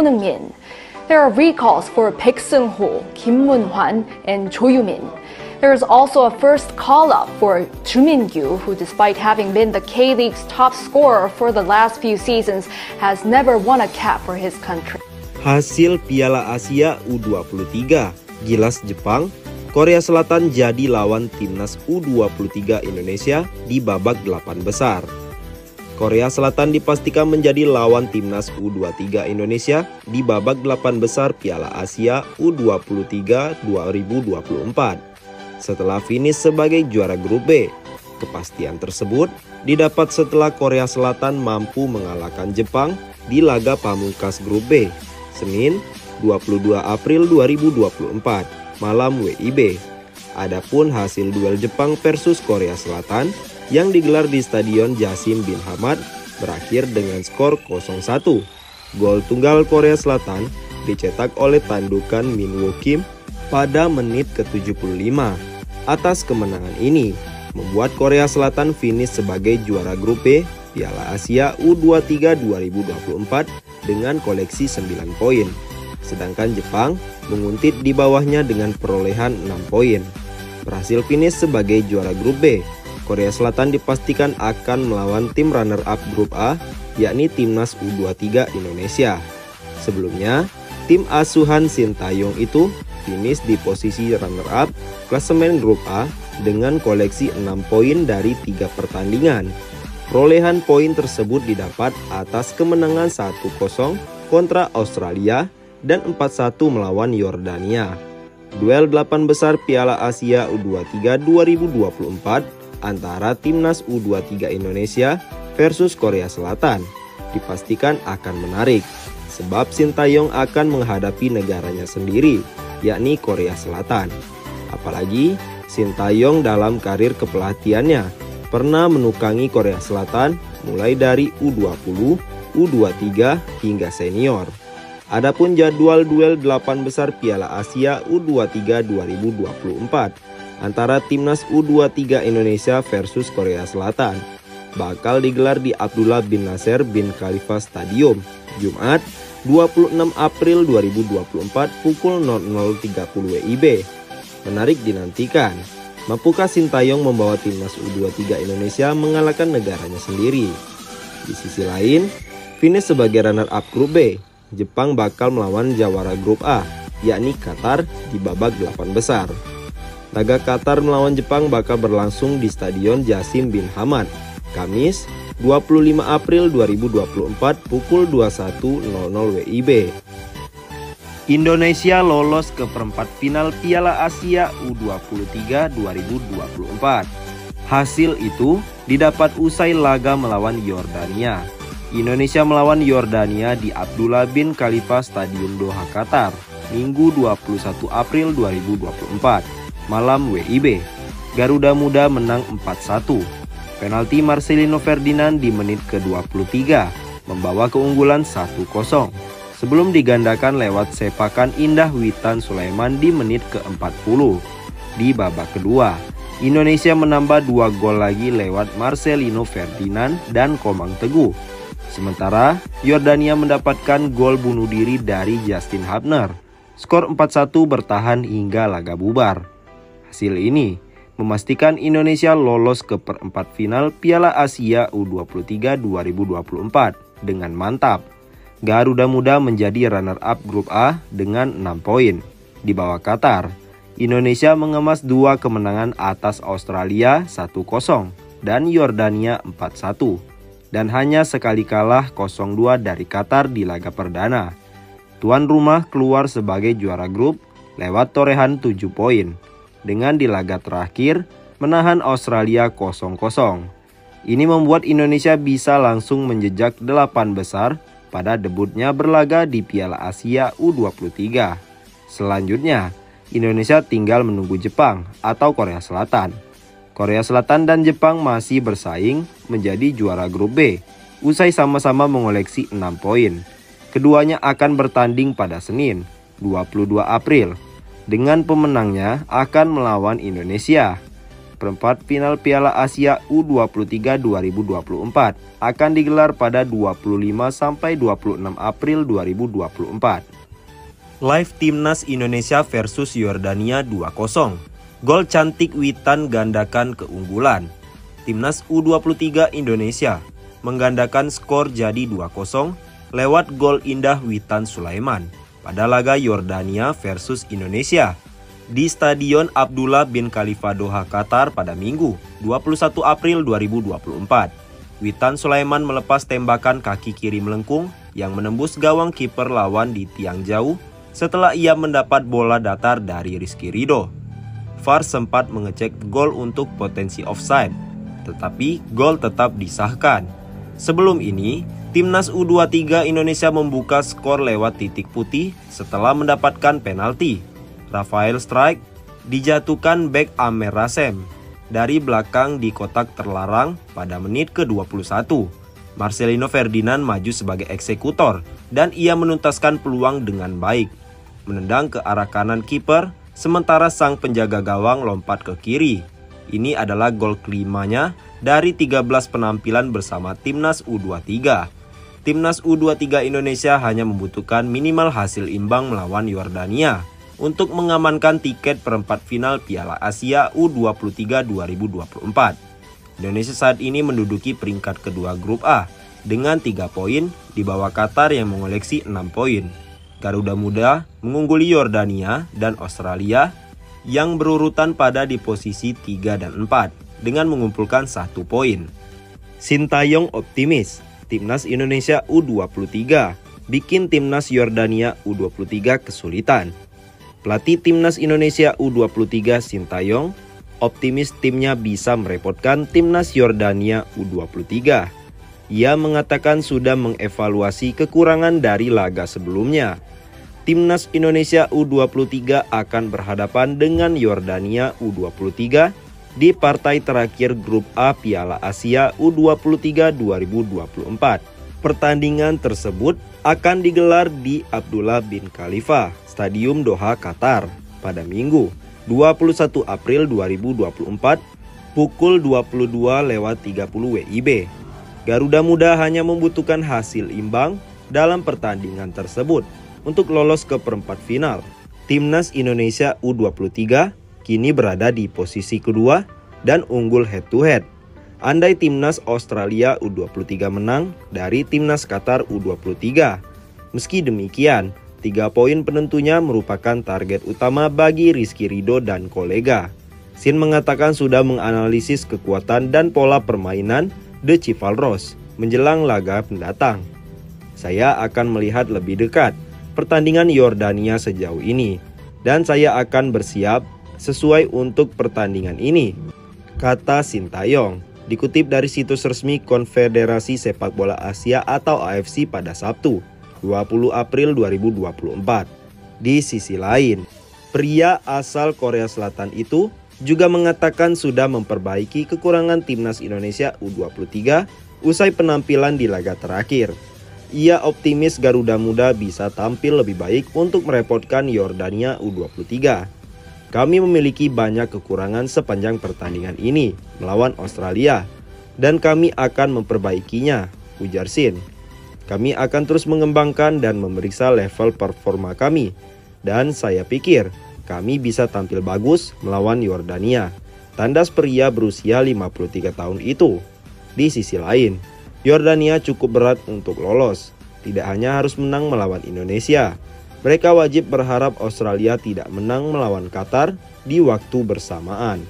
Heung-min. There are recalls for Baek Seung-ho, Kim Moon-hwan, and Cho Yu-min. There is also a first call-up for Joo Min-gyu, who despite having been the K-League's top scorer for the last few seasons, has never won a cap for his country. Hasil Piala Asia U23, Gilas Jepang, Korea Selatan jadi lawan timnas U23 Indonesia di babak 8 besar. Korea Selatan dipastikan menjadi lawan timnas U23 Indonesia di babak 8 besar Piala Asia U23 2024. Setelah finish sebagai juara grup B. Kepastian tersebut didapat setelah Korea Selatan mampu mengalahkan Jepang di laga pamungkas grup B, Senin 22 April 2024, malam WIB. Adapun hasil duel Jepang versus Korea Selatan yang digelar di Stadion Jasim bin Hamad berakhir dengan skor 0-1. Gol tunggal Korea Selatan dicetak oleh tandukan Min Woo Kim pada menit ke-75. Atas kemenangan ini, membuat Korea Selatan finish sebagai juara grup B Piala Asia U23 2024 dengan koleksi 9 poin. Sedangkan Jepang menguntit di bawahnya dengan perolehan 6 poin. Berhasil finish sebagai juara grup B, Korea Selatan dipastikan akan melawan tim runner-up grup A, yakni timnas U23 Indonesia. Sebelumnya, tim asuhan Shin Tae-yong itu finish di posisi runner-up klasemen grup A dengan koleksi 6 poin dari 3 pertandingan. Perolehan poin tersebut didapat atas kemenangan 1-0 kontra Australia dan 4-1 melawan Yordania. Duel 8 besar Piala Asia U23 2024 antara timnas U23 Indonesia versus Korea Selatan dipastikan akan menarik, sebab Shin Tae-yong akan menghadapi negaranya sendiri, yakni Korea Selatan. Apalagi Shin Tae-yong dalam karir kepelatihannya pernah menukangi Korea Selatan mulai dari U20, U23 hingga senior. Adapun jadwal duel 8 besar Piala Asia U23 2024 antara timnas U23 Indonesia versus Korea Selatan bakal digelar di Abdullah bin Nasser bin Khalifa Stadium, Jumat 26 April 2024 pukul 00.30 WIB. Menarik dinantikan, mampukah Shin Tae-yong membawa timnas U23 Indonesia mengalahkan negaranya sendiri? Di sisi lain, finish sebagai runner-up grup B, Jepang bakal melawan jawara grup A, yakni Qatar di babak 8 besar. Laga Qatar melawan Jepang bakal berlangsung di Stadion Jasim bin Hamad, Kamis 25 April 2024 pukul 21.00 WIB. Indonesia lolos ke perempat final Piala Asia U23 2024. Hasil itu didapat usai laga melawan Yordania. Indonesia melawan Yordania di Abdullah bin Khalifa Stadium Doha, Qatar, Minggu 21 April 2024, malam WIB. Garuda Muda menang 4-1. Penalti Marcelino Ferdinand di menit ke-23 membawa keunggulan 1-0. Sebelum digandakan lewat sepakan Indah Witan Sulaiman di menit ke-40. Di babak kedua, Indonesia menambah 2 gol lagi lewat Marcelino Ferdinand dan Komang Teguh. Sementara Yordania mendapatkan gol bunuh diri dari Justin Hubner. Skor 4-1 bertahan hingga laga bubar. Hasil ini memastikan Indonesia lolos ke perempat final Piala Asia U23 2024 dengan mantap. Garuda Muda menjadi runner-up grup A dengan 6 poin. Di bawah Qatar, Indonesia mengemas 2 kemenangan atas Australia 1-0 dan Yordania 4-1. Dan hanya sekali kalah 0-2 dari Qatar di laga perdana. Tuan rumah keluar sebagai juara grup lewat torehan 7 poin. Dengan di laga terakhir menahan Australia 0-0. Ini membuat Indonesia bisa langsung menjejak 8 besar pada debutnya berlaga di Piala Asia U23. Selanjutnya, Indonesia tinggal menunggu Jepang atau Korea Selatan. Korea Selatan dan Jepang masih bersaing menjadi juara grup B, usai sama-sama mengoleksi 6 poin. Keduanya akan bertanding pada Senin, 22 April. Dengan pemenangnya akan melawan Indonesia. perempat final Piala Asia U23 2024 akan digelar pada 25 sampai 26 April 2024. Live Timnas Indonesia versus Yordania 2-0. Gol cantik Witan gandakan keunggulan. Timnas U23 Indonesia menggandakan skor jadi 2-0 lewat gol indah Witan Sulaiman pada laga Yordania versus Indonesia di Stadion Abdullah bin Khalifa Doha, Qatar pada Minggu 21 April 2024. Witan Sulaiman melepas tembakan kaki kiri melengkung yang menembus gawang kiper lawan di tiang jauh setelah ia mendapat bola datar dari Rizky Ridho. VAR sempat mengecek gol untuk potensi offside, tetapi gol tetap disahkan. Sebelum ini, Timnas U23 Indonesia membuka skor lewat titik putih setelah mendapatkan penalti. Rafael Strike dijatuhkan bek Amer Rasem dari belakang di kotak terlarang pada menit ke-21. Marcelino Ferdinand maju sebagai eksekutor dan ia menuntaskan peluang dengan baik, menendang ke arah kanan kiper, sementara sang penjaga gawang lompat ke kiri. Ini adalah gol kelimanya dari 13 penampilan bersama Timnas U23. Timnas U23 Indonesia hanya membutuhkan minimal hasil imbang melawan Yordania untuk mengamankan tiket perempat final Piala Asia U23 2024. Indonesia saat ini menduduki peringkat kedua grup A dengan 3 poin di bawah Qatar yang mengoleksi 6 poin. Garuda Muda mengungguli Yordania dan Australia yang berurutan pada di posisi 3 dan 4 dengan mengumpulkan 1 poin. Sintayong optimis, Timnas Indonesia U23 bikin Timnas Yordania U23 kesulitan. Pelatih Timnas Indonesia U23 Sintayong optimis timnya bisa merepotkan Timnas Yordania U23. Ia mengatakan sudah mengevaluasi kekurangan dari laga sebelumnya. Timnas Indonesia U23 akan berhadapan dengan Yordania U23 di partai terakhir grup A Piala Asia U23 2024. Pertandingan tersebut akan digelar di Abdullah bin Khalifa Stadium Doha, Qatar pada Minggu 21 April 2024 pukul 22.30 WIB. Garuda Muda hanya membutuhkan hasil imbang dalam pertandingan tersebut untuk lolos ke perempat final. Timnas Indonesia U23 kini berada di posisi kedua dan unggul head to head. Andai Timnas Australia U23 menang dari Timnas Qatar U23. Meski demikian, 3 poin penentunya merupakan target utama bagi Rizky Ridho dan kolega. Sin mengatakan sudah menganalisis kekuatan dan pola permainan The Chivalros menjelang laga pendatang. Saya akan melihat lebih dekat pertandingan Yordania sejauh ini dan saya akan bersiap sesuai untuk pertandingan ini, kata Sintayong, dikutip dari situs resmi Konfederasi Sepak Bola Asia atau AFC pada Sabtu 20 April 2024. Di sisi lain, pria asal Korea Selatan itu juga mengatakan sudah memperbaiki kekurangan Timnas Indonesia U23 usai penampilan di laga terakhir. Ia optimis Garuda Muda bisa tampil lebih baik untuk merepotkan Yordania U23. Kami memiliki banyak kekurangan sepanjang pertandingan ini melawan Australia dan kami akan memperbaikinya, ujar Sin. Kami akan terus mengembangkan dan memeriksa level performa kami dan saya pikir kami bisa tampil bagus melawan Yordania, tandas pria berusia 53 tahun itu. Di sisi lain, Yordania cukup berat untuk lolos. Tidak hanya harus menang melawan Indonesia, mereka wajib berharap Australia tidak menang melawan Qatar di waktu bersamaan.